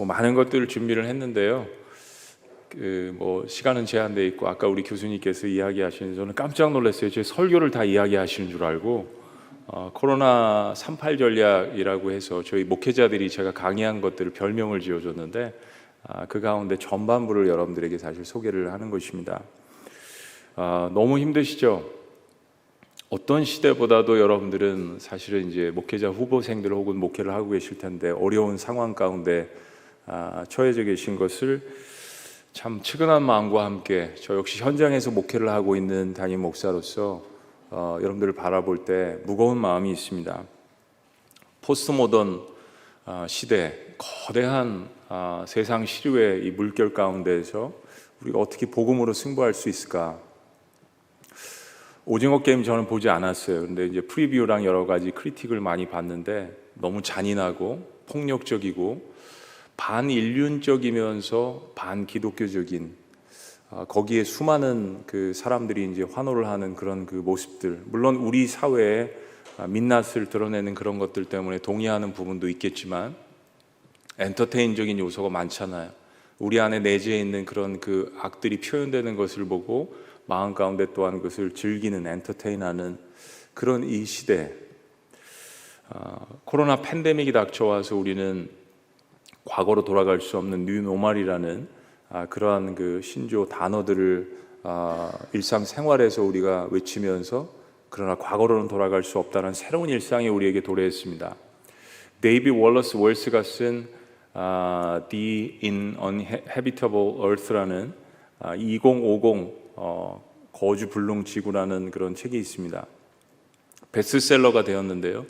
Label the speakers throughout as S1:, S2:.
S1: 많은 것들을 준비를 했는데요. 시간은 제한되어 있고 아까 우리 교수님께서 이야기하시는 저는 깜짝 놀랐어요. 제 설교를 다 이야기하시는 줄 알고 코로나 38 전략이라고 해서 저희 목회자들이 제가 강의한 것들을 별명을 지어줬는데 그 가운데 전반부를 여러분들에게 사실 소개를 하는 것입니다. 너무 힘드시죠? 어떤 시대보다도 여러분들은 사실은 이제 목회자 후보생들 혹은 목회를 하고 계실 텐데 어려운 상황 가운데 처해져 계신 것을 참 측은한 마음과 함께 저 역시 현장에서 목회를 하고 있는 담임 목사로서 여러분들을 바라볼 때 무거운 마음이 있습니다. 포스트 모던 시대, 거대한 세상 시류의 이 물결 가운데에서 우리가 어떻게 복음으로 승부할 수 있을까? 오징어 게임 저는 보지 않았어요. 근데 이제 프리뷰랑 여러 가지 크리틱을 많이 봤는데 너무 잔인하고 폭력적이고 반인륜적이면서 반기독교적인 거기에 수많은 그 사람들이 이제 환호를 하는 그런 그 모습들, 물론 우리 사회에 민낯을 드러내는 그런 것들 때문에 동의하는 부분도 있겠지만 엔터테인적인 요소가 많잖아요. 우리 안에 내재해 있는 그런 그 악들이 표현되는 것을 보고 마음 가운데 또한 그것을 즐기는, 엔터테인하는 그런 이 시대, 코로나 팬데믹이 닥쳐와서 우리는 과거로 돌아갈 수 없는 뉴노멀이라는 그러한 그 신조 단어들을 일상생활에서 우리가 외치면서 그러나 과거로는 돌아갈 수 없다는 새로운 일상이 우리에게 도래했습니다. 데이비 월러스 웰스가 쓴 The Uninhabitable Earth라는 2050 거주 불능 지구라는 그런 책이 있습니다. 베스트셀러가 되었는데요.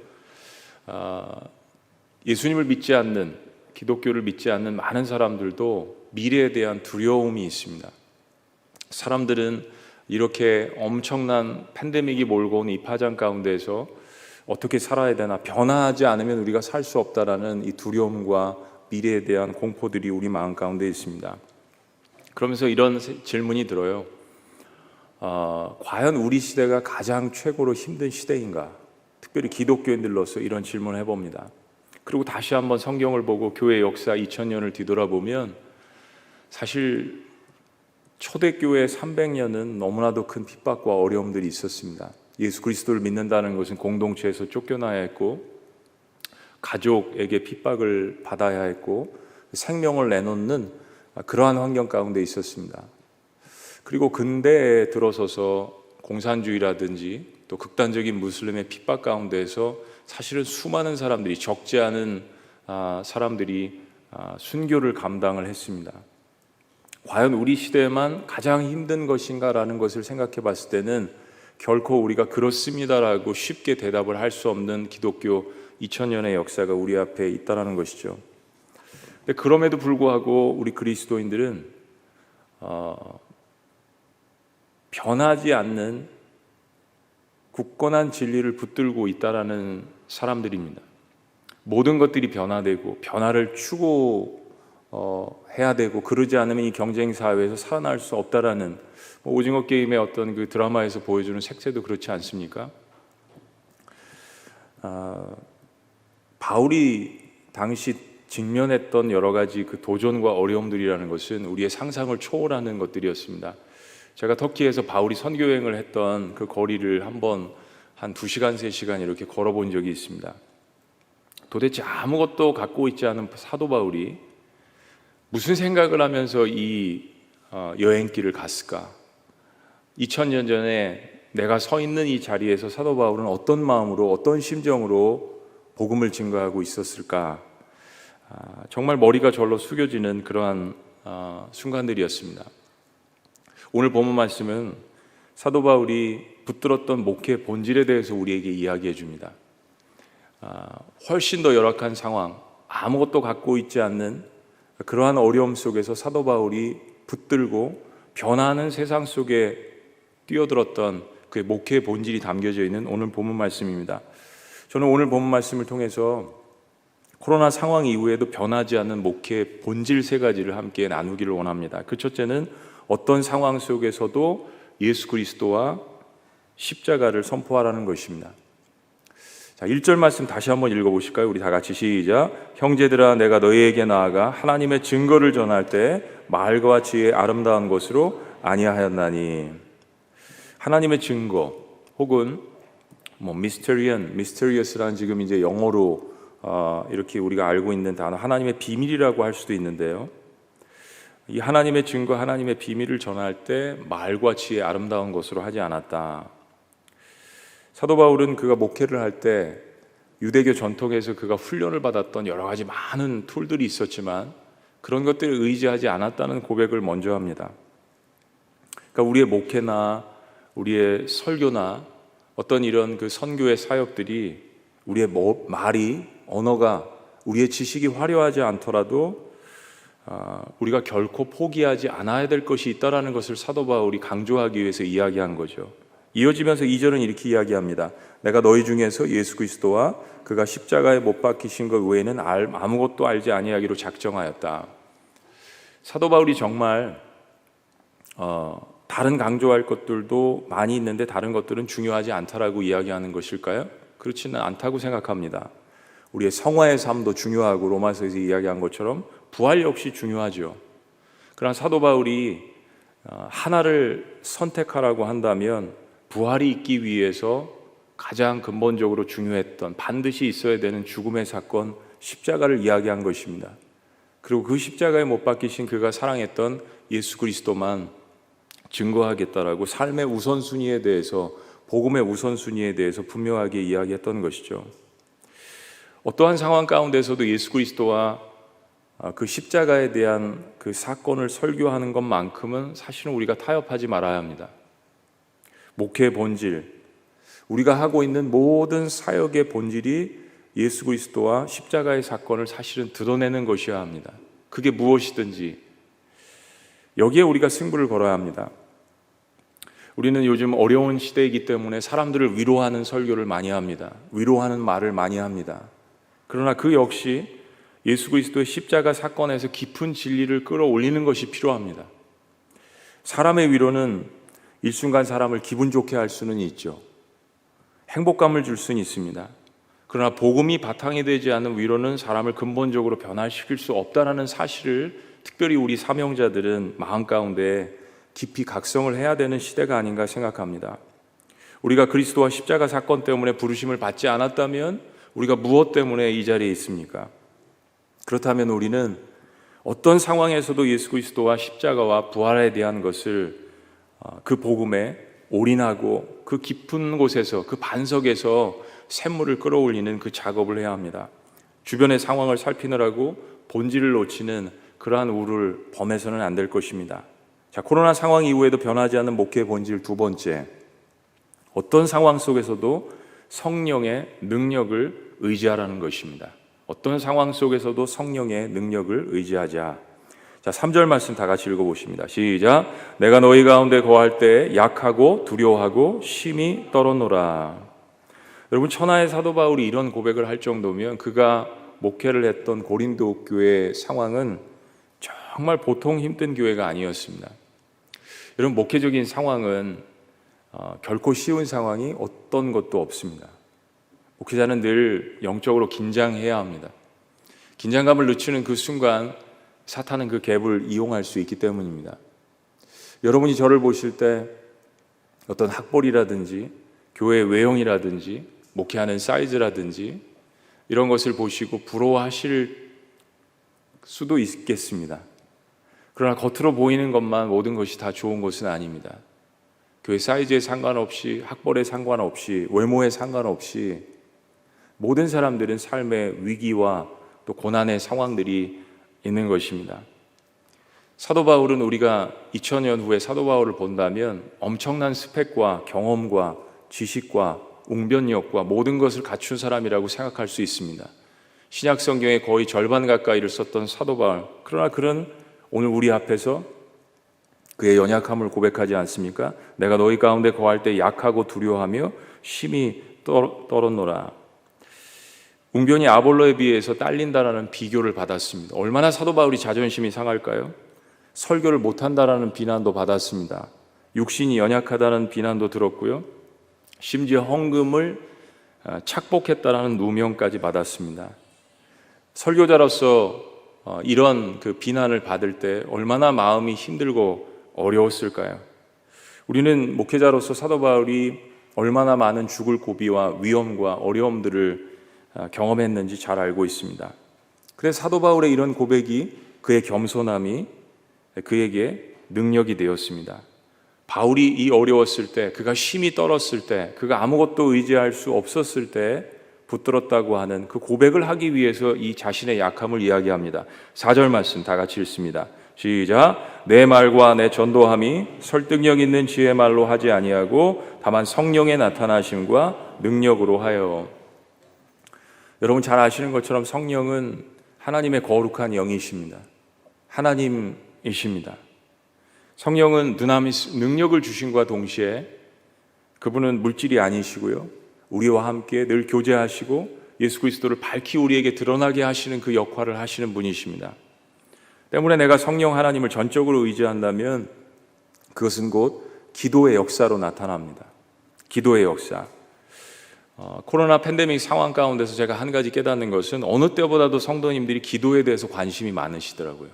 S1: 예수님을 믿지 않는, 기독교를 믿지 않는 많은 사람들도 미래에 대한 두려움이 있습니다. 사람들은 이렇게 엄청난 팬데믹이 몰고 온 이 파장 가운데서 어떻게 살아야 되나, 변화하지 않으면 우리가 살 수 없다라는 이 두려움과 미래에 대한 공포들이 우리 마음 가운데 있습니다. 그러면서 이런 질문이 들어요. 과연 우리 시대가 가장 최고로 힘든 시대인가? 특별히 기독교인들로서 이런 질문을 해봅니다. 그리고 다시 한번 성경을 보고 교회 역사 2000년을 뒤돌아보면 사실 초대교회 300년은 너무나도 큰 핍박과 어려움들이 있었습니다. 예수 그리스도를 믿는다는 것은 공동체에서 쫓겨나야 했고, 가족에게 핍박을 받아야 했고, 생명을 내놓는 그러한 환경 가운데 있었습니다. 그리고 근대에 들어서서 공산주의라든지 또 극단적인 무슬림의 핍박 가운데에서 사실은 수많은 사람들이, 적지 않은 사람들이 순교를 감당을 했습니다. 과연 우리 시대에만 가장 힘든 것인가라는 것을 생각해 봤을 때는 결코 우리가 그렇습니다라고 쉽게 대답을 할 수 없는 기독교 2000년의 역사가 우리 앞에 있다는 것이죠. 근데 그럼에도 불구하고 우리 그리스도인들은 변하지 않는 굳건한 진리를 붙들고 있다라는 사람들입니다. 모든 것들이 변화되고 변화를 추구해야 되고, 그러지 않으면 이 경쟁 사회에서 살아날 수 없다라는, 오징어 게임의 어떤 그 드라마에서 보여주는 색채도 그렇지 않습니까? 바울이 당시 직면했던 여러 가지 그 도전과 어려움들이라는 것은 우리의 상상을 초월하는 것들이었습니다. 제가 터키에서 바울이 선교여행을 했던 그 거리를 한번 한 2시간, 3시간 이렇게 걸어본 적이 있습니다. 도대체 아무것도 갖고 있지 않은 사도 바울이 무슨 생각을 하면서 이 여행길을 갔을까? 2000년 전에 내가 서 있는 이 자리에서 사도 바울은 어떤 마음으로, 어떤 심정으로 복음을 증거하고 있었을까? 정말 머리가 절로 숙여지는 그러한 순간들이었습니다. 오늘 본문 말씀은 사도 바울이 붙들었던 목회의 본질에 대해서 우리에게 이야기해 줍니다. 훨씬 더 열악한 상황, 아무것도 갖고 있지 않는 그러한 어려움 속에서 사도 바울이 붙들고 변화하는 세상 속에 뛰어들었던 그의 목회의 본질이 담겨져 있는 오늘 본문 말씀입니다. 저는 오늘 본문 말씀을 통해서 코로나 상황 이후에도 변하지 않는 목회의 본질 3가지를 함께 나누기를 원합니다. 그 첫째는 어떤 상황 속에서도 예수 그리스도와 십자가를 선포하라는 것입니다. 자, 1절 말씀 다시 한번 읽어보실까요? 우리 다 같이 시작. 형제들아, 내가 너희에게 나아가 하나님의 증거를 전할 때 말과 지혜의 아름다운 것으로 아니하였나니. 하나님의 증거 혹은 mysterious라는 지금 이제 영어로 이렇게 우리가 알고 있는 단어, 하나님의 비밀이라고 할 수도 있는데요. 이 하나님의 증거, 하나님의 비밀을 전할 때 말과 지혜의 아름다운 것으로 하지 않았다. 사도 바울은 그가 목회를 할 때 유대교 전통에서 그가 훈련을 받았던 여러 가지 많은 툴들이 있었지만 그런 것들을 의지하지 않았다는 고백을 먼저 합니다. 그러니까 우리의 목회나 우리의 설교나 어떤 이런 그 선교의 사역들이 우리의 말이, 언어가, 우리의 지식이 화려하지 않더라도 우리가 결코 포기하지 않아야 될 것이 있다는 것을 사도 바울이 강조하기 위해서 이야기한 거죠. 이어지면서 2절은 이렇게 이야기합니다. 내가 너희 중에서 예수 그리스도와 그가 십자가에 못 박히신 것 외에는 아무것도 알지 아니하기로 작정하였다. 사도 바울이 정말 다른 강조할 것들도 많이 있는데 다른 것들은 중요하지 않다라고 이야기하는 것일까요? 그렇지는 않다고 생각합니다. 우리의 성화의 삶도 중요하고 로마서에서 이야기한 것처럼 부활 역시 중요하죠. 그러나 사도 바울이 하나를 선택하라고 한다면 부활이 있기 위해서 가장 근본적으로 중요했던, 반드시 있어야 되는 죽음의 사건, 십자가를 이야기한 것입니다. 그리고 그 십자가에 못 박히신 그가 사랑했던 예수 그리스도만 증거하겠다라고 삶의 우선순위에 대해서, 복음의 우선순위에 대해서 분명하게 이야기했던 것이죠. 어떠한 상황 가운데서도 예수 그리스도와 그 십자가에 대한 그 사건을 설교하는 것만큼은 사실은 우리가 타협하지 말아야 합니다. 목회의 본질, 우리가 하고 있는 모든 사역의 본질이 예수 그리스도와 십자가의 사건을 사실은 드러내는 것이어야 합니다. 그게 무엇이든지 여기에 우리가 승부를 걸어야 합니다. 우리는 요즘 어려운 시대이기 때문에 사람들을 위로하는 설교를 많이 합니다. 위로하는 말을 많이 합니다. 그러나 그 역시 예수 그리스도의 십자가 사건에서 깊은 진리를 끌어올리는 것이 필요합니다. 사람의 위로는 일순간 사람을 기분 좋게 할 수는 있죠. 행복감을 줄 수는 있습니다. 그러나 복음이 바탕이 되지 않는 위로는 사람을 근본적으로 변화시킬 수 없다는 사실을 특별히 우리 사명자들은 마음 가운데 깊이 각성을 해야 되는 시대가 아닌가 생각합니다. 우리가 그리스도와 십자가 사건 때문에 부르심을 받지 않았다면 우리가 무엇 때문에 이 자리에 있습니까? 그렇다면 우리는 어떤 상황에서도 예수 그리스도와 십자가와 부활에 대한 것을 그 복음에 올인하고 그 깊은 곳에서, 그 반석에서 샘물을 끌어올리는 그 작업을 해야 합니다. 주변의 상황을 살피느라고 본질을 놓치는 그러한 우를 범해서는 안 될 것입니다. 자, 코로나 상황 이후에도 변하지 않는 목회의 본질 두 번째, 어떤 상황 속에서도 성령의 능력을 의지하라는 것입니다. 어떤 상황 속에서도 성령의 능력을 의지하자. 자, 3절 말씀 다 같이 읽어보십니다. 시작. 내가 너희 가운데 거할 때 약하고 두려워하고 심히 떨었노라. 여러분, 천하의 사도 바울이 이런 고백을 할 정도면 그가 목회를 했던 고린도 교회의 상황은 정말 보통 힘든 교회가 아니었습니다. 여러분, 목회적인 상황은 결코 쉬운 상황이 어떤 것도 없습니다. 목회자는 늘 영적으로 긴장해야 합니다. 긴장감을 늦추는 그 순간 사탄은 그 갭을 이용할 수 있기 때문입니다. 여러분이 저를 보실 때 어떤 학벌이라든지 교회 외형이라든지 목회하는 사이즈라든지 이런 것을 보시고 부러워하실 수도 있겠습니다. 그러나 겉으로 보이는 것만 모든 것이 다 좋은 것은 아닙니다. 교회 사이즈에 상관없이, 학벌에 상관없이, 외모에 상관없이 모든 사람들은 삶의 위기와 또 고난의 상황들이 있는 것입니다. 사도 바울은 우리가 2000년 후에 사도 바울을 본다면 엄청난 스펙과 경험과 지식과 웅변력과 모든 것을 갖춘 사람이라고 생각할 수 있습니다. 신약 성경의 거의 절반 가까이를 썼던 사도 바울, 그러나 그는 오늘 우리 앞에서 그의 연약함을 고백하지 않습니까? 내가 너희 가운데 거할 때 약하고 두려워하며 심히 떨었노라. 웅변이 아볼로에 비해서 딸린다라는 비교를 받았습니다. 얼마나 사도 바울이 자존심이 상할까요? 설교를 못한다라는 비난도 받았습니다. 육신이 연약하다는 비난도 들었고요. 심지어 헌금을 착복했다라는 누명까지 받았습니다. 설교자로서 이런 그 비난을 받을 때 얼마나 마음이 힘들고 어려웠을까요? 우리는 목회자로서 사도 바울이 얼마나 많은 죽을 고비와 위험과 어려움들을 경험했는지 잘 알고 있습니다. 그래서 사도 바울의 이런 고백이 그의 겸손함이 그에게 능력이 되었습니다. 바울이 이 어려웠을 때, 그가 힘이 떨었을 때, 그가 아무것도 의지할 수 없었을 때 붙들었다고 하는 그 고백을 하기 위해서 이 자신의 약함을 이야기합니다. 4절 말씀 다 같이 읽습니다. 시작. 내 말과 내 전도함이 설득력 있는 지혜 말로 하지 아니하고 다만 성령의 나타나심과 능력으로 하여. 여러분 잘 아시는 것처럼 성령은 하나님의 거룩한 영이십니다. 하나님이십니다. 성령은 두나미스 능력을 주심과 동시에 그분은 물질이 아니시고요, 우리와 함께 늘 교제하시고 예수 그리스도를 밝히 우리에게 드러나게 하시는 그 역할을 하시는 분이십니다. 때문에 내가 성령 하나님을 전적으로 의지한다면 그것은 곧 기도의 역사로 나타납니다. 기도의 역사. 코로나 팬데믹 상황 가운데서 제가 한 가지 깨닫는 것은 어느 때보다도 성도님들이 기도에 대해서 관심이 많으시더라고요.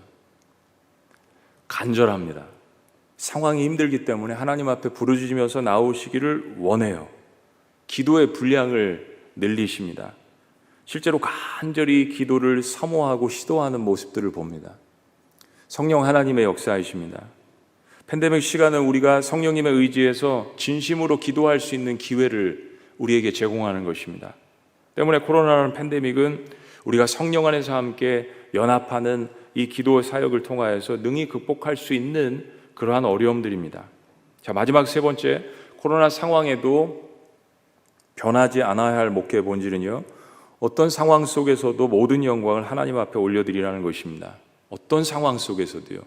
S1: 간절합니다. 상황이 힘들기 때문에 하나님 앞에 부르짖으면서 나오시기를 원해요. 기도의 분량을 늘리십니다. 실제로 간절히 기도를 사모하고 시도하는 모습들을 봅니다. 성령 하나님의 역사이십니다. 팬데믹 시간은 우리가 성령님의 의지에서 진심으로 기도할 수 있는 기회를 우리에게 제공하는 것입니다. 때문에 코로나라는 팬데믹은 우리가 성령 안에서 함께 연합하는 이 기도 사역을 통하여서 능히 극복할 수 있는 그러한 어려움들입니다. 자, 마지막 세 번째, 코로나 상황에도 변하지 않아야 할 목회의 본질은요, 어떤 상황 속에서도 모든 영광을 하나님 앞에 올려드리라는 것입니다. 어떤 상황 속에서도요.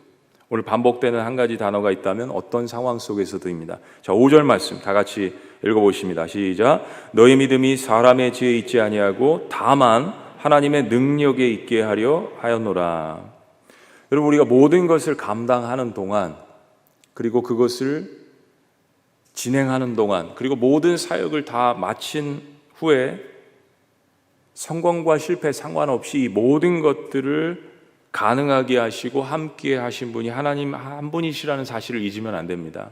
S1: 오늘 반복되는 한 가지 단어가 있다면 어떤 상황 속에서도입니다. 자, 5절 말씀 다 같이 읽어보십니다. 시작. 너희 믿음이 사람의 지혜에 있지 아니하고 다만 하나님의 능력에 있게 하려 하였노라. 여러분, 우리가 모든 것을 감당하는 동안, 그리고 그것을 진행하는 동안, 그리고 모든 사역을 다 마친 후에 성공과 실패 상관없이 이 모든 것들을 가능하게 하시고 함께 하신 분이 하나님 한 분이시라는 사실을 잊으면 안 됩니다.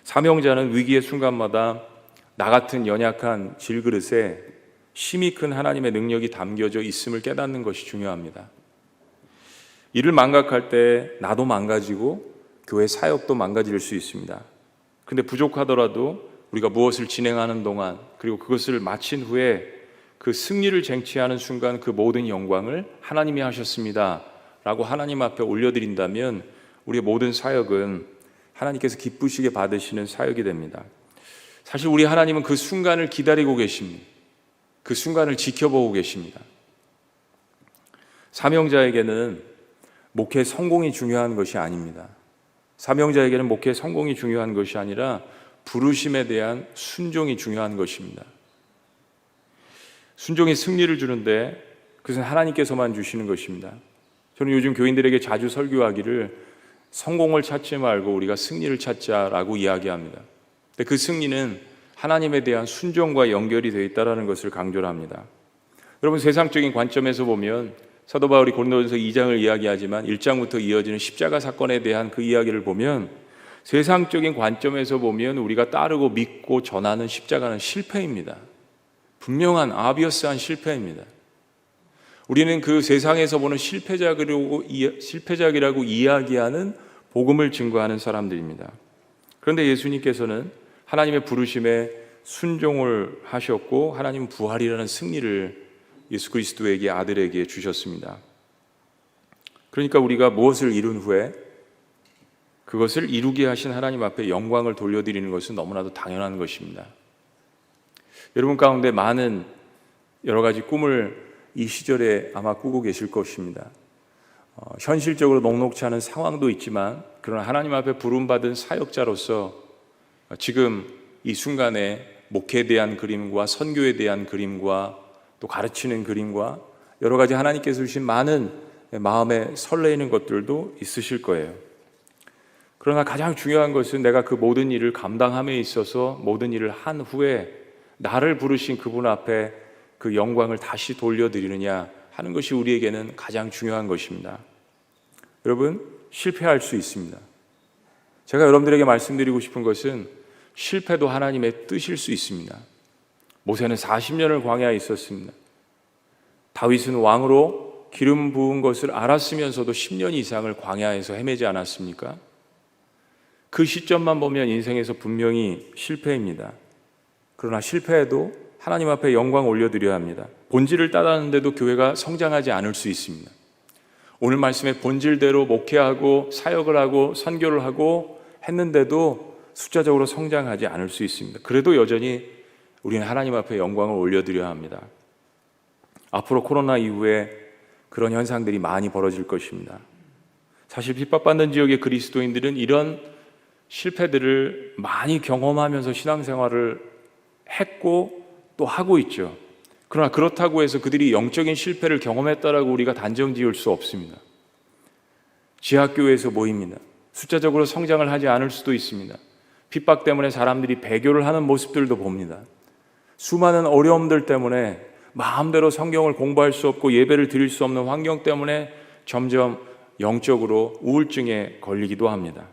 S1: 사명자는 위기의 순간마다 나 같은 연약한 질그릇에 힘이 큰 하나님의 능력이 담겨져 있음을 깨닫는 것이 중요합니다. 이를 망각할 때 나도 망가지고 교회 사역도 망가질 수 있습니다. 근데 부족하더라도 우리가 무엇을 진행하는 동안, 그리고 그것을 마친 후에 그 승리를 쟁취하는 순간 그 모든 영광을 하나님이 하셨습니다 라고 하나님 앞에 올려드린다면 우리의 모든 사역은 하나님께서 기쁘시게 받으시는 사역이 됩니다. 사실 우리 하나님은 그 순간을 기다리고 계십니다. 그 순간을 지켜보고 계십니다. 사명자에게는 목회 성공이 중요한 것이 아닙니다. 사명자에게는 목회 성공이 중요한 것이 아니라 부르심에 대한 순종이 중요한 것입니다. 순종이 승리를 주는데 그것은 하나님께서만 주시는 것입니다. 저는 요즘 교인들에게 자주 설교하기를 성공을 찾지 말고 우리가 승리를 찾자라고 이야기합니다. 근데 그 승리는 하나님에 대한 순종과 연결이 되어 있다는 것을 강조를 합니다. 여러분, 세상적인 관점에서 보면 사도 바울이 고린도전서 2장을 이야기하지만 1장부터 이어지는 십자가 사건에 대한 그 이야기를 보면 세상적인 관점에서 보면 우리가 따르고 믿고 전하는 십자가는 실패입니다. 분명한 아비어스한 실패입니다. 우리는 그 세상에서 보는 실패작이라고 이야기하는 복음을 증거하는 사람들입니다. 그런데 예수님께서는 하나님의 부르심에 순종을 하셨고 하나님 부활이라는 승리를 예수 그리스도에게, 아들에게 주셨습니다. 그러니까 우리가 무엇을 이룬 후에 그것을 이루게 하신 하나님 앞에 영광을 돌려드리는 것은 너무나도 당연한 것입니다. 여러분 가운데 많은 여러 가지 꿈을 이 시절에 아마 꾸고 계실 것입니다. 현실적으로 녹록치 않은 상황도 있지만 그러나 하나님 앞에 부름받은 사역자로서 지금 이 순간에 목회에 대한 그림과 선교에 대한 그림과 또 가르치는 그림과 여러 가지 하나님께서 주신 많은 마음에 설레이는 것들도 있으실 거예요. 그러나 가장 중요한 것은 내가 그 모든 일을 감당함에 있어서 모든 일을 한 후에 나를 부르신 그분 앞에 그 영광을 다시 돌려드리느냐 하는 것이 우리에게는 가장 중요한 것입니다. 여러분, 실패할 수 있습니다. 제가 여러분들에게 말씀드리고 싶은 것은 실패도 하나님의 뜻일 수 있습니다. 모세는 40년을 광야에 있었습니다. 다윗은 왕으로 기름 부은 것을 알았으면서도 10년 이상을 광야에서 헤매지 않았습니까? 그 시점만 보면 인생에서 분명히 실패입니다. 그러나 실패해도 하나님 앞에 영광 올려드려야 합니다. 본질을 따랐는데도 교회가 성장하지 않을 수 있습니다. 오늘 말씀의 본질대로 목회하고 사역을 하고 선교를 하고 했는데도 숫자적으로 성장하지 않을 수 있습니다. 그래도 여전히 우리는 하나님 앞에 영광을 올려드려야 합니다. 앞으로 코로나 이후에 그런 현상들이 많이 벌어질 것입니다. 사실 핍박받는 지역의 그리스도인들은 이런 실패들을 많이 경험하면서 신앙생활을 했고 또 하고 있죠. 그러나 그렇다고 해서 그들이 영적인 실패를 경험했다라고 우리가 단정 지을 수 없습니다. 지하교회에서 모입니다. 숫자적으로 성장을 하지 않을 수도 있습니다. 핍박 때문에 사람들이 배교를 하는 모습들도 봅니다. 수많은 어려움들 때문에 마음대로 성경을 공부할 수 없고 예배를 드릴 수 없는 환경 때문에 점점 영적으로 우울증에 걸리기도 합니다.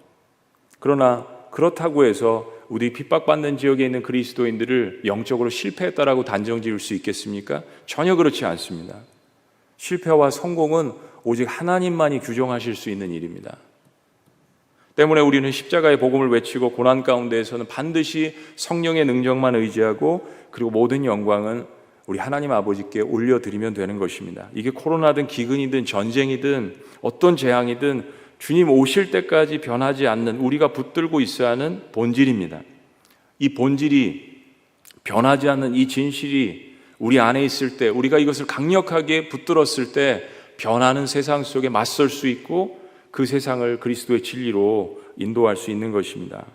S1: 그러나 그렇다고 해서 우리 핍박받는 지역에 있는 그리스도인들을 영적으로 실패했다라고 단정 지을 수 있겠습니까? 전혀 그렇지 않습니다. 실패와 성공은 오직 하나님만이 규정하실 수 있는 일입니다. 때문에 우리는 십자가의 복음을 외치고 고난 가운데에서는 반드시 성령의 능력만 의지하고 그리고 모든 영광은 우리 하나님 아버지께 올려드리면 되는 것입니다. 이게 코로나든 기근이든 전쟁이든 어떤 재앙이든 주님 오실 때까지 변하지 않는 우리가 붙들고 있어야 하는 본질입니다. 이 본질이 변하지 않는 이 진실이 우리 안에 있을 때, 우리가 이것을 강력하게 붙들었을 때 변하는 세상 속에 맞설 수 있고 그 세상을 그리스도의 진리로 인도할 수 있는 것입니다.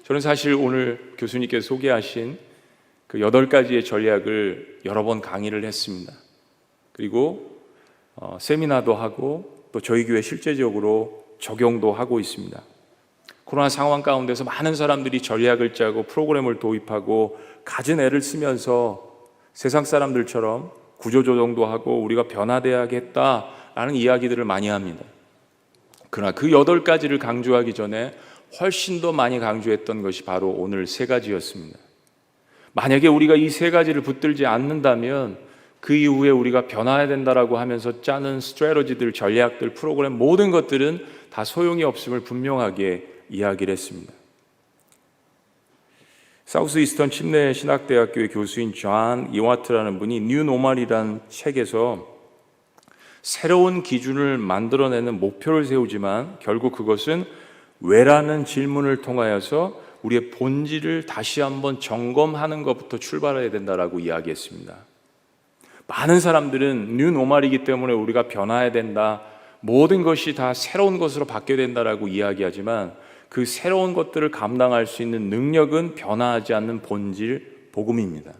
S1: 저는 사실 오늘 교수님께서 소개하신 그 8가지의 전략을 여러 번 강의를 했습니다. 그리고 세미나도 하고 또 저희 교회 실제적으로 적용도 하고 있습니다. 코로나 상황 가운데서 많은 사람들이 전략을 짜고 프로그램을 도입하고 갖은 애를 쓰면서 세상 사람들처럼 구조조정도 하고 우리가 변화되어야겠다라는 이야기들을 많이 합니다. 그러나 그 8가지를 강조하기 전에 훨씬 더 많이 강조했던 것이 바로 오늘 3가지였습니다. 만약에 우리가 이 3가지를 붙들지 않는다면 그 이후에 우리가 변화해야 된다라고 하면서 짜는 스트래터지들, 전략들, 프로그램 모든 것들은 다 소용이 없음을 분명하게 이야기를 했습니다. 사우스 이스턴 침례 신학대학교의 교수인 존 이와트라는 분이 뉴 노멀이라는 책에서 새로운 기준을 만들어내는 목표를 세우지만 결국 그것은 왜라는 질문을 통하여서 우리의 본질을 다시 한번 점검하는 것부터 출발해야 된다라고 이야기했습니다. 많은 사람들은 뉴 노멀이기 때문에 우리가 변화해야 된다, 모든 것이 다 새로운 것으로 바뀌어야 된다라고 이야기하지만 그 새로운 것들을 감당할 수 있는 능력은 변화하지 않는 본질, 복음입니다.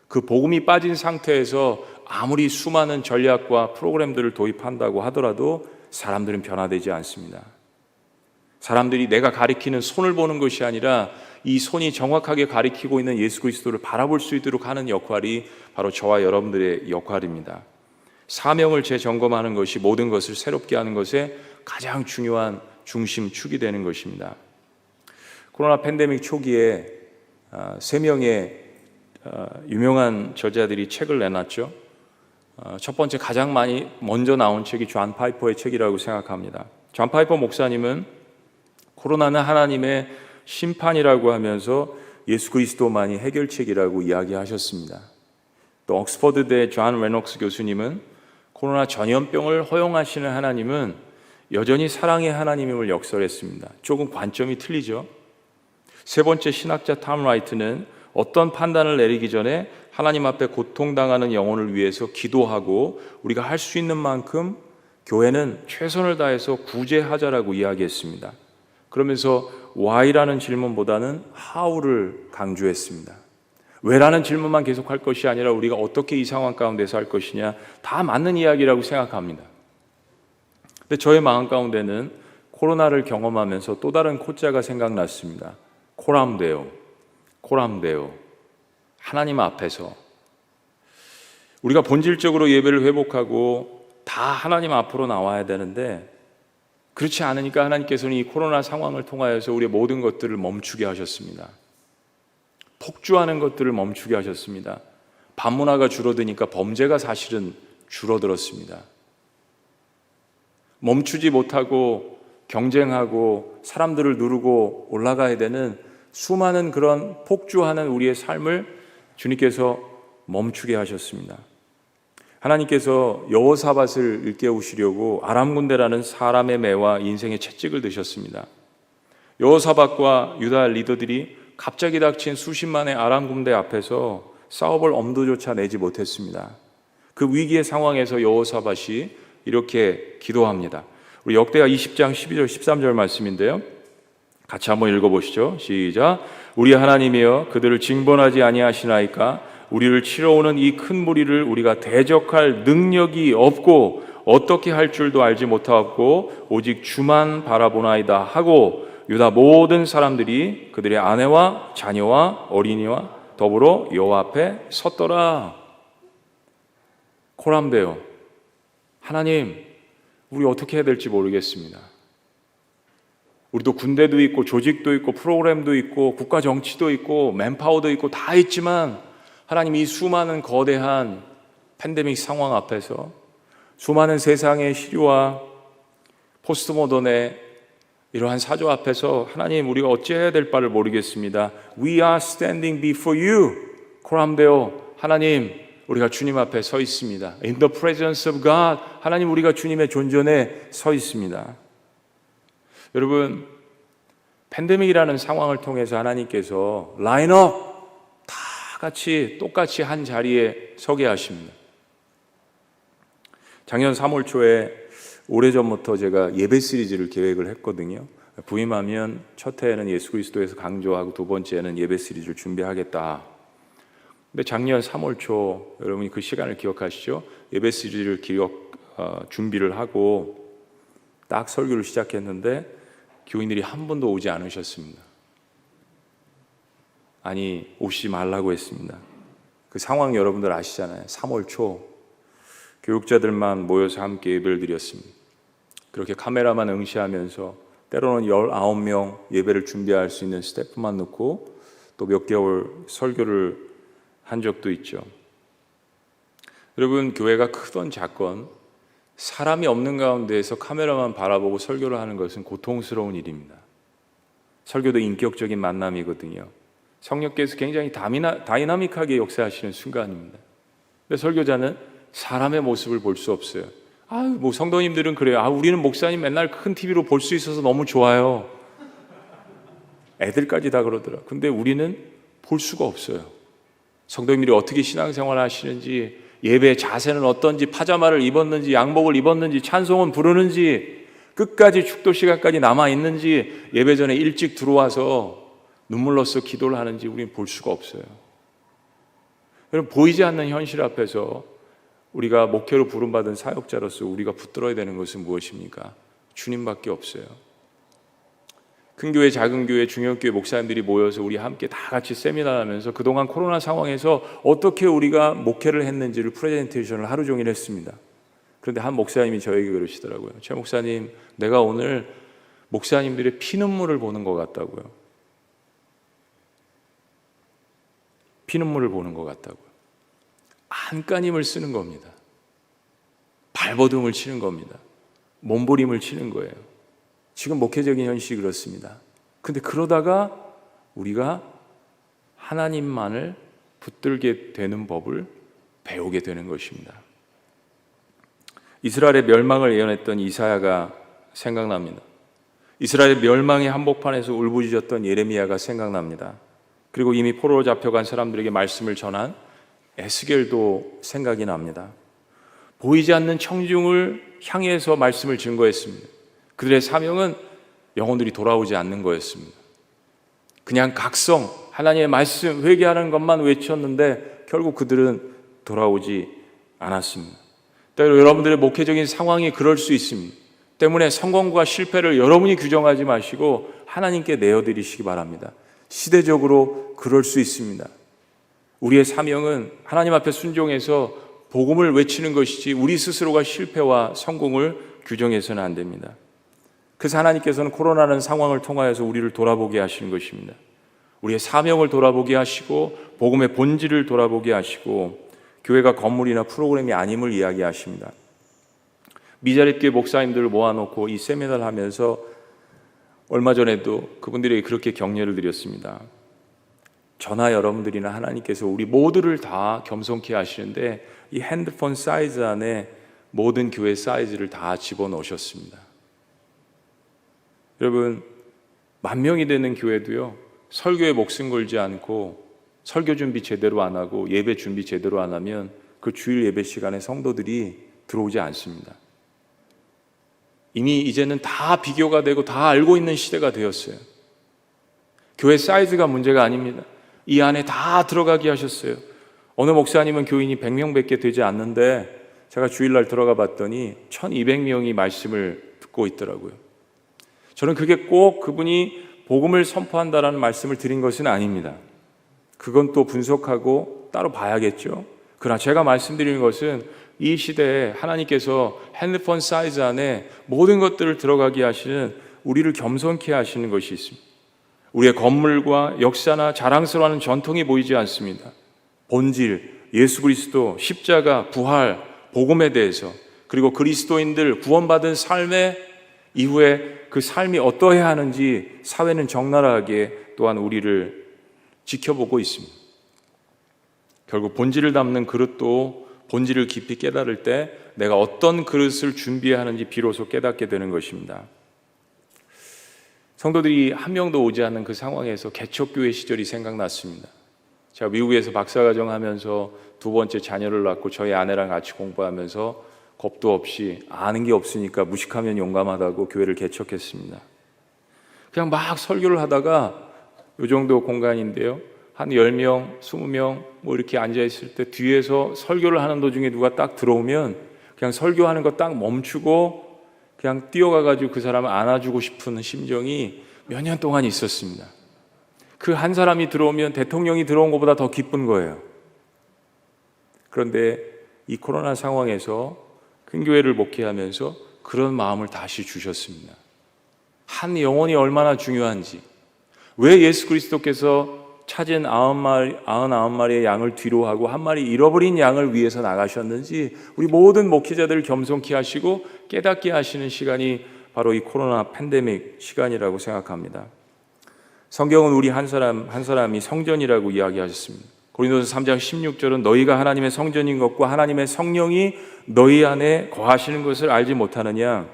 S1: 그 복음이 빠진 상태에서 아무리 수많은 전략과 프로그램들을 도입한다고 하더라도 사람들은 변화되지 않습니다. 사람들이 내가 가리키는 손을 보는 것이 아니라 이 손이 정확하게 가리키고 있는 예수 그리스도를 바라볼 수 있도록 하는 역할이 바로 저와 여러분들의 역할입니다. 사명을 재점검하는 것이 모든 것을 새롭게 하는 것에 가장 중요한 중심축이 되는 것입니다. 코로나 팬데믹 초기에 3명의 유명한 저자들이 책을 내놨죠. 첫 번째 가장 먼저 나온 책이 존 파이퍼의 책이라고 생각합니다. 존 파이퍼 목사님은 코로나는 하나님의 심판이라고 하면서 예수 그리스도만이 해결책이라고 이야기하셨습니다. 또 옥스퍼드대 존 레녹스 교수님은 코로나 전염병을 허용하시는 하나님은 여전히 사랑의 하나님임을 역설했습니다. 조금 관점이 틀리죠. 세 번째 신학자 탐 라이트는 어떤 판단을 내리기 전에 하나님 앞에 고통당하는 영혼을 위해서 기도하고 우리가 할 수 있는 만큼 교회는 최선을 다해서 구제하자라고 이야기했습니다. 그러면서 why라는 질문보다는 how를 강조했습니다. 왜라는 질문만 계속할 것이 아니라 우리가 어떻게 이 상황 가운데서 할 것이냐, 다 맞는 이야기라고 생각합니다. 근데 저의 마음 가운데는 코로나를 경험하면서 또 다른 코자가 생각났습니다. 코람데오. 하나님 앞에서 우리가 본질적으로 예배를 회복하고 다 하나님 앞으로 나와야 되는데 그렇지 않으니까 하나님께서는 이 코로나 상황을 통하여서 우리의 모든 것들을 멈추게 하셨습니다. 폭주하는 것들을 멈추게 하셨습니다. 반문화가 줄어드니까 범죄가 사실은 줄어들었습니다. 멈추지 못하고 경쟁하고 사람들을 누르고 올라가야 되는 수많은 그런 폭주하는 우리의 삶을 주님께서 멈추게 하셨습니다. 하나님께서 여호사밧을 일깨우시려고 아람 군대라는 사람의 매와 인생의 채찍을 드셨습니다. 여호사밧과 유다 리더들이 갑자기 닥친 수십만의 아람 군대 앞에서 싸워볼 엄두조차 내지 못했습니다. 그 위기의 상황에서 여호사밧이 이렇게 기도합니다. 우리 역대하 20장 12절 13절 말씀인데요, 같이 한번 읽어보시죠. 시작. 우리 하나님이여 그들을 징벌하지 아니하시나이까? 우리를 치러 오는 이 큰 무리를 우리가 대적할 능력이 없고 어떻게 할 줄도 알지 못하고 오직 주만 바라보나이다 하고 유다 모든 사람들이 그들의 아내와 자녀와 어린이와 더불어 여호와 앞에 섰더라. 코람데요. 하나님, 우리 어떻게 해야 될지 모르겠습니다. 우리도 군대도 있고 조직도 있고 프로그램도 있고 국가 정치도 있고 맨파워도 있고 다 있지만 하나님, 이 수많은 거대한 팬데믹 상황 앞에서 수많은 세상의 시류와 포스트 모던의 이러한 사조 앞에서 하나님, 우리가 어찌해야 될 바를 모르겠습니다. We are standing before you. 코람데오. 하나님, 우리가 주님 앞에 서 있습니다. In the presence of God. 하나님, 우리가 주님의 존전에 서 있습니다. 여러분, 팬데믹이라는 상황을 통해서 하나님께서 라인업 다 같이 똑같이 한 자리에 서게 하십니다. 작년 3월 초에 오래전부터 제가 예배 시리즈를 계획을 했거든요. 부임하면 첫 해에는 예수 그리스도에서 강조하고 두 번째는 예배 시리즈를 준비하겠다. 근데 작년 3월 초, 여러분이 그 시간을 기억하시죠? 예배 시리즈를 준비를 하고 딱 설교를 시작했는데 교인들이 한 분도 오지 않으셨습니다. 아니, 오시지 말라고 했습니다. 그 상황 여러분들 아시잖아요. 3월 초 교육자들만 모여서 함께 예배를 드렸습니다. 그렇게 카메라만 응시하면서 때로는 19명 예배를 준비할 수 있는 스태프만 넣고 또 몇 개월 설교를 한 적도 있죠. 여러분, 교회가 크던 작건, 사람이 없는 가운데에서 카메라만 바라보고 설교를 하는 것은 고통스러운 일입니다. 설교도 인격적인 만남이거든요. 성령께서 굉장히 다이나믹하게 역사하시는 순간입니다. 근데 설교자는 사람의 모습을 볼 수 없어요. 뭐 성도님들은 그래요. 우리는 목사님 맨날 큰 TV로 볼 수 있어서 너무 좋아요. 애들까지 다 그러더라. 근데 우리는 볼 수가 없어요. 성도님들이 어떻게 신앙생활 하시는지, 예배 자세는 어떤지, 파자마를 입었는지, 양복을 입었는지, 찬송은 부르는지, 끝까지 축도 시간까지 남아있는지, 예배 전에 일찍 들어와서 눈물로써 기도를 하는지 우리는 볼 수가 없어요. 여러분, 보이지 않는 현실 앞에서 우리가 목회로 부름받은 사역자로서 우리가 붙들어야 되는 것은 무엇입니까? 주님밖에 없어요. 큰 교회, 작은 교회, 중형교회 목사님들이 모여서 우리 함께 다 같이 세미나를 하면서 그동안 코로나 상황에서 어떻게 우리가 목회를 했는지를 프레젠테이션을 하루 종일 했습니다. 그런데 한 목사님이 저에게 그러시더라고요. 최 목사님, 내가 오늘 목사님들의 피눈물을 보는 것 같다고요. 피눈물을 보는 것 같다고요. 안간힘을 쓰는 겁니다. 발버둥을 치는 겁니다. 몸부림을 치는 거예요. 지금 목회적인 현실이 그렇습니다. 근데 그러다가 우리가 하나님만을 붙들게 되는 법을 배우게 되는 것입니다. 이스라엘의 멸망을 예언했던 이사야가 생각납니다. 이스라엘의 멸망의 한복판에서 울부짖었던 예레미야가 생각납니다. 그리고 이미 포로로 잡혀간 사람들에게 말씀을 전한 에스겔도 생각이 납니다. 보이지 않는 청중을 향해서 말씀을 증거했습니다. 그들의 사명은 영혼들이 돌아오지 않는 거였습니다. 그냥 각성, 하나님의 말씀, 회개하는 것만 외쳤는데 결국 그들은 돌아오지 않았습니다. 때로 여러분들의 목회적인 상황이 그럴 수 있습니다. 때문에 성공과 실패를 여러분이 규정하지 마시고 하나님께 내어드리시기 바랍니다. 시대적으로 그럴 수 있습니다. 우리의 사명은 하나님 앞에 순종해서 복음을 외치는 것이지 우리 스스로가 실패와 성공을 규정해서는 안 됩니다. 그래서 하나님께서는 코로나라는 상황을 통하여서 우리를 돌아보게 하시는 것입니다. 우리의 사명을 돌아보게 하시고 복음의 본질을 돌아보게 하시고 교회가 건물이나 프로그램이 아님을 이야기하십니다. 미자립교회 목사님들을 모아놓고 이 세미나를 하면서 얼마 전에도 그분들에게 그렇게 격려를 드렸습니다. 저나 여러분들이나 하나님께서 우리 모두를 다 겸손케 하시는데 이 핸드폰 사이즈 안에 모든 교회 사이즈를 다 집어넣으셨습니다. 여러분, 10,000명이 되는 교회도요, 설교에 목숨 걸지 않고 설교 준비 제대로 안 하고 예배 준비 제대로 안 하면 그 주일 예배 시간에 성도들이 들어오지 않습니다. 이미 이제는 다 비교가 되고 다 알고 있는 시대가 되었어요. 교회 사이즈가 문제가 아닙니다. 이 안에 다 들어가게 하셨어요. 어느 목사님은 교인이 100명밖에 되지 않는데 제가 주일날 들어가 봤더니 1200명이 말씀을 듣고 있더라고요. 저는 그게 꼭 그분이 복음을 선포한다라는 말씀을 드린 것은 아닙니다. 그건 또 분석하고 따로 봐야겠죠. 그러나 제가 말씀드리는 것은 이 시대에 하나님께서 핸드폰 사이즈 안에 모든 것들을 들어가게 하시는, 우리를 겸손케 하시는 것이 있습니다. 우리의 건물과 역사나 자랑스러워하는 전통이 보이지 않습니다. 본질, 예수 그리스도, 십자가, 부활, 복음에 대해서, 그리고 그리스도인들 구원받은 삶의 이후에 그 삶이 어떠해야 하는지 사회는 적나라하게 또한 우리를 지켜보고 있습니다. 결국 본질을 담는 그릇도 본질을 깊이 깨달을 때 내가 어떤 그릇을 준비해야 하는지 비로소 깨닫게 되는 것입니다. 성도들이 한 명도 오지 않는 그 상황에서 개척교회 시절이 생각났습니다. 제가 미국에서 박사과정 하면서 2번째 자녀를 낳고 저희 아내랑 같이 공부하면서 겁도 없이 아는 게 없으니까 무식하면 용감하다고 교회를 개척했습니다. 그냥 막 설교를 하다가 이 정도 공간인데요, 한 10명, 20명 뭐 이렇게 앉아있을 때 뒤에서 설교를 하는 도중에 누가 딱 들어오면 그냥 설교하는 거 딱 멈추고 그냥 뛰어가가지고 그 사람을 안아주고 싶은 심정이 몇 년 동안 있었습니다. 그 한 사람이 들어오면 대통령이 들어온 것보다 더 기쁜 거예요. 그런데 이 코로나 상황에서 큰 교회를 목회하면서 그런 마음을 다시 주셨습니다. 한 영혼이 얼마나 중요한지, 왜 예수 그리스도께서 찾은 99마리의 양을 뒤로 하고 한 마리 잃어버린 양을 위해서 나가셨는지 우리 모든 목회자들을 겸손케 하시고 깨닫게 하시는 시간이 바로 이 코로나 팬데믹 시간이라고 생각합니다. 성경은 우리 한 사람 한 사람이 성전이라고 이야기하셨습니다. 고린도서 3장 16절은 너희가 하나님의 성전인 것과 하나님의 성령이 너희 안에 거하시는 것을 알지 못하느냐.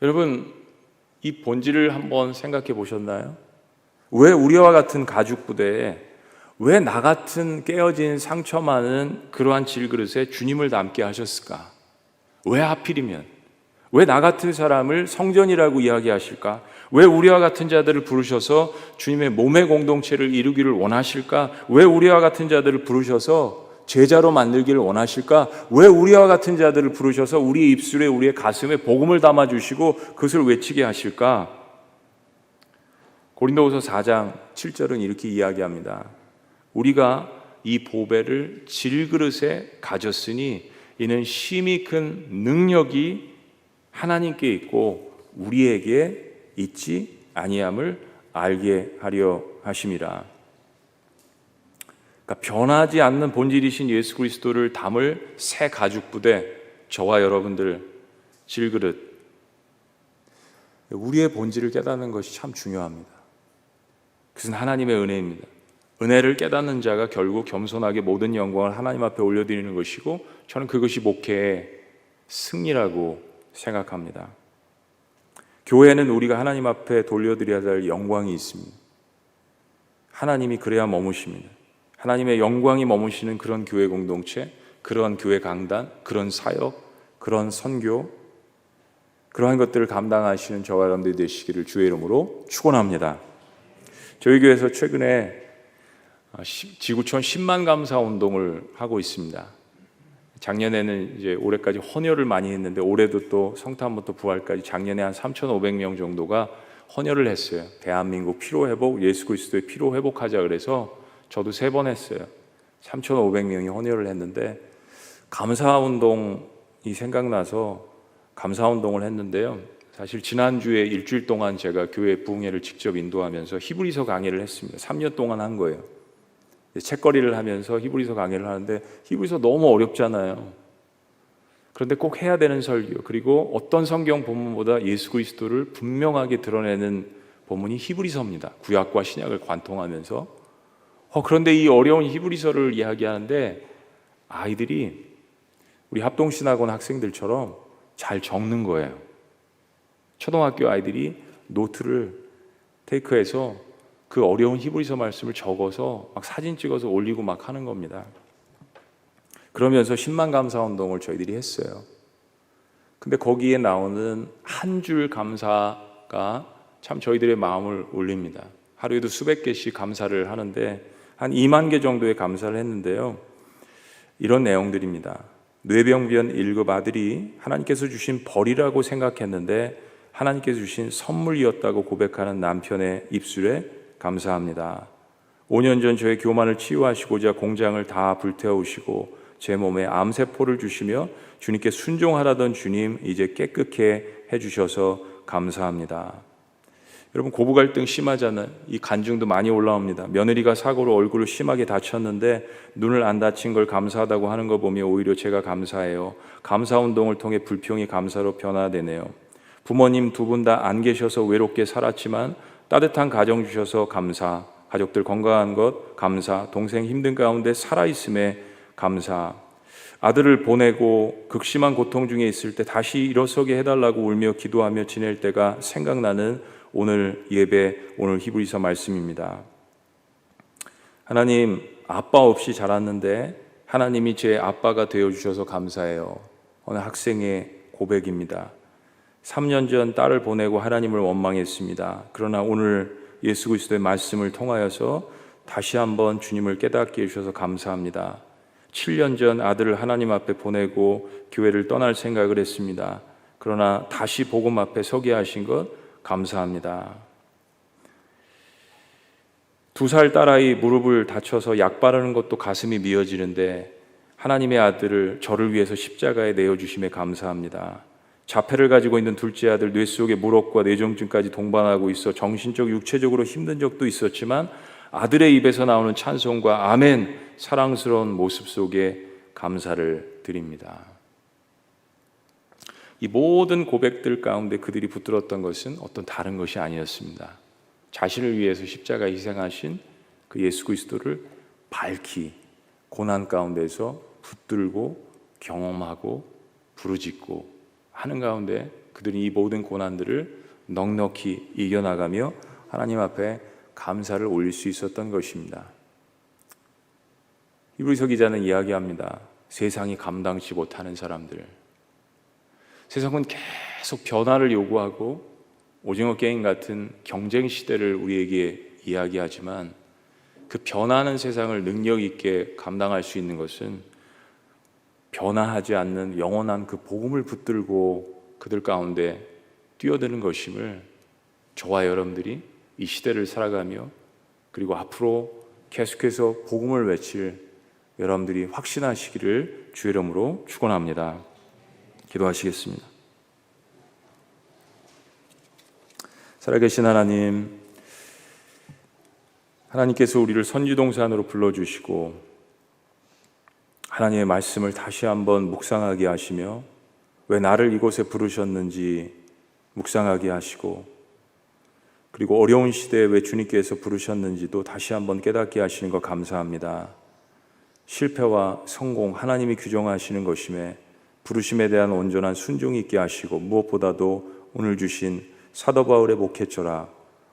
S1: 여러분, 이 본질을 한번 생각해 보셨나요? 왜 우리와 같은 가죽 부대에, 왜 나 같은 깨어진 상처 많은 그러한 질그릇에 주님을 담게 하셨을까? 왜 하필이면? 왜 나 같은 사람을 성전이라고 이야기하실까? 왜 우리와 같은 자들을 부르셔서 주님의 몸의 공동체를 이루기를 원하실까? 왜 우리와 같은 자들을 부르셔서 제자로 만들기를 원하실까? 왜 우리와 같은 자들을 부르셔서 우리의 입술에, 우리의 가슴에 복음을 담아주시고 그것을 외치게 하실까? 고린도후서 4장 7절은 이렇게 이야기합니다. 우리가 이 보배를 질그릇에 가졌으니 이는 심히 큰 능력이 하나님께 있고 우리에게 있지 아니함을 알게 하려 하심이라. 그러니까 변하지 않는 본질이신 예수 그리스도를 담을 새 가죽 부대, 저와 여러분들 질그릇, 우리의 본질을 깨닫는 것이 참 중요합니다. 그것은 하나님의 은혜입니다. 은혜를 깨닫는 자가 결국 겸손하게 모든 영광을 하나님 앞에 올려드리는 것이고, 저는 그것이 목회의 승리라고 생각합니다. 교회는 우리가 하나님 앞에 돌려드려야 할 영광이 있습니다. 하나님이 그래야 머무십니다. 하나님의 영광이 머무시는 그런 교회 공동체, 그런 교회 강단, 그런 사역, 그런 선교, 그러한 것들을 감당하시는 저와 여러분들이 되시기를 주의 이름으로 축원합니다. 저희 교회에서 최근에 지구촌 10만 감사 운동을 하고 있습니다. 작년에는 이제 올해까지 헌혈을 많이 했는데 올해도 또 성탄부터 부활까지 작년에 한 3,500명 정도가 헌혈을 했어요. 대한민국 피로 회복, 예수 그리스도의 피로 회복하자 그래서 저도 3번 했어요. 3,500명이 헌혈을 했는데 감사운동이 생각나서 감사운동을 했는데요. 사실 지난주에 일주일 동안 제가 교회 부흥회를 직접 인도하면서 히브리서 강의를 했습니다. 3년 동안 한 거예요. 책거리를 하면서 히브리서 강의를 하는데 히브리서 너무 어렵잖아요. 그런데 꼭 해야 되는 설교, 그리고 어떤 성경 본문보다 예수 그리스도를 분명하게 드러내는 본문이 히브리서입니다. 구약과 신약을 관통하면서. 그런데 이 어려운 히브리서를 이야기하는데 아이들이 우리 합동신학원 학생들처럼 잘 적는 거예요. 초등학교 아이들이 노트를 테이크해서 그 어려운 히브리서 말씀을 적어서 막 사진 찍어서 올리고 막 하는 겁니다. 그러면서 10만 감사 운동을 저희들이 했어요. 근데 거기에 나오는 한 줄 감사가 참 저희들의 마음을 울립니다. 하루에도 수백 개씩 감사를 하는데 한 2만 개 정도의 감사를 했는데요. 이런 내용들입니다. 뇌병변 1급 아들이 하나님께서 주신 벌이라고 생각했는데 하나님께서 주신 선물이었다고 고백하는 남편의 입술에 감사합니다. 5년 전 저의 교만을 치유하시고자 공장을 다 불태우시고 제 몸에 암세포를 주시며 주님께 순종하라던 주님, 이제 깨끗게 해주셔서 감사합니다. 여러분, 고부 갈등 심하잖아요. 이 간증도 많이 올라옵니다. 며느리가 사고로 얼굴을 심하게 다쳤는데 눈을 안 다친 걸 감사하다고 하는 거 보면 오히려 제가 감사해요. 감사운동을 통해 불평이 감사로 변화되네요. 부모님 2분 다 안 계셔서 외롭게 살았지만 따뜻한 가정 주셔서 감사, 가족들 건강한 것 감사, 동생 힘든 가운데 살아있음에 감사. 아들을 보내고 극심한 고통 중에 있을 때 다시 일어서게 해달라고 울며 기도하며 지낼 때가 생각나는 오늘 예배, 오늘 히브리서 말씀입니다. 하나님, 아빠 없이 자랐는데 하나님이 제 아빠가 되어주셔서 감사해요. 오늘 학생의 고백입니다. 3년 전 딸을 보내고 하나님을 원망했습니다. 그러나 오늘 예수 그리스도의 말씀을 통하여서 다시 한번 주님을 깨닫게 해주셔서 감사합니다. 7년 전 아들을 하나님 앞에 보내고 교회를 떠날 생각을 했습니다. 그러나 다시 복음 앞에 서게 하신 것 감사합니다. 2살 딸아이 무릎을 다쳐서 약 바르는 것도 가슴이 미어지는데 하나님의 아들을 저를 위해서 십자가에 내어주심에 감사합니다. 자폐를 가지고 있는 둘째 아들 뇌 속에 물혹과 뇌종증까지 동반하고 있어 정신적, 육체적으로 힘든 적도 있었지만 아들의 입에서 나오는 찬송과 아멘, 사랑스러운 모습 속에 감사를 드립니다. 이 모든 고백들 가운데 그들이 붙들었던 것은 어떤 다른 것이 아니었습니다. 자신을 위해서 십자가에 희생하신 그 예수 그리스도를 밝히 고난 가운데서 붙들고 경험하고 부르짖고 하는 가운데 그들이 이 모든 고난들을 넉넉히 이겨나가며 하나님 앞에 감사를 올릴 수 있었던 것입니다. 히브리서 기자는 이야기합니다. 세상이 감당치 못하는 사람들, 세상은 계속 변화를 요구하고 오징어 게임 같은 경쟁 시대를 우리에게 이야기하지만 그 변하는 세상을 능력 있게 감당할 수 있는 것은 변화하지 않는 영원한 그 복음을 붙들고 그들 가운데 뛰어드는 것임을 저와 여러분들이 이 시대를 살아가며 그리고 앞으로 계속해서 복음을 외칠 여러분들이 확신하시기를 주의 이름으로 축원합니다. 기도하시겠습니다. 살아계신 하나님, 하나님께서 우리를 선지동산으로 불러주시고 하나님의 말씀을 다시 한번 묵상하게 하시며 왜 나를 이곳에 부르셨는지 묵상하게 하시고 그리고 어려운 시대에 왜 주님께서 부르셨는지도 다시 한번 깨닫게 하시는 것 감사합니다. 실패와 성공 하나님이 규정하시는 것임에 부르심에 대한 온전한 순종이 있게 하시고 무엇보다도 오늘 주신 사도 바울의 목회처라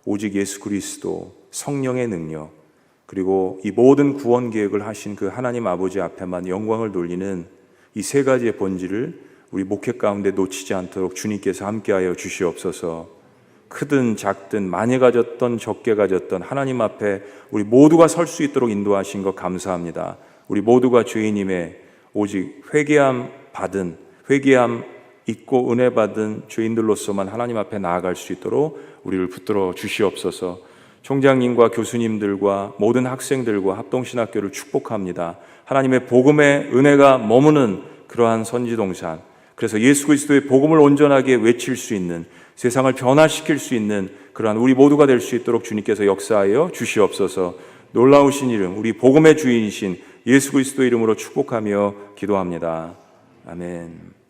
S1: 오직 예수 그리스도 성령의 능력 그리고 이 모든 구원 계획을 하신 그 하나님 아버지 앞에만 영광을 돌리는 이 3가지의 본질을 우리 목회 가운데 놓치지 않도록 주님께서 함께하여 주시옵소서. 크든 작든 많이 가졌던 적게 가졌던 하나님 앞에 우리 모두가 설 수 있도록 인도하신 것 감사합니다. 우리 모두가 주님의 오직 회개함 있고 은혜 받은 죄인들로서만 하나님 앞에 나아갈 수 있도록 우리를 붙들어 주시옵소서. 총장님과 교수님들과 모든 학생들과 합동신학교를 축복합니다. 하나님의 복음의 은혜가 머무는 그러한 선지동산, 그래서 예수 그리스도의 복음을 온전하게 외칠 수 있는, 세상을 변화시킬 수 있는 그러한 우리 모두가 될 수 있도록 주님께서 역사하여 주시옵소서. 놀라우신 이름, 우리 복음의 주인이신 예수 그리스도 이름으로 축복하며 기도합니다. 아멘.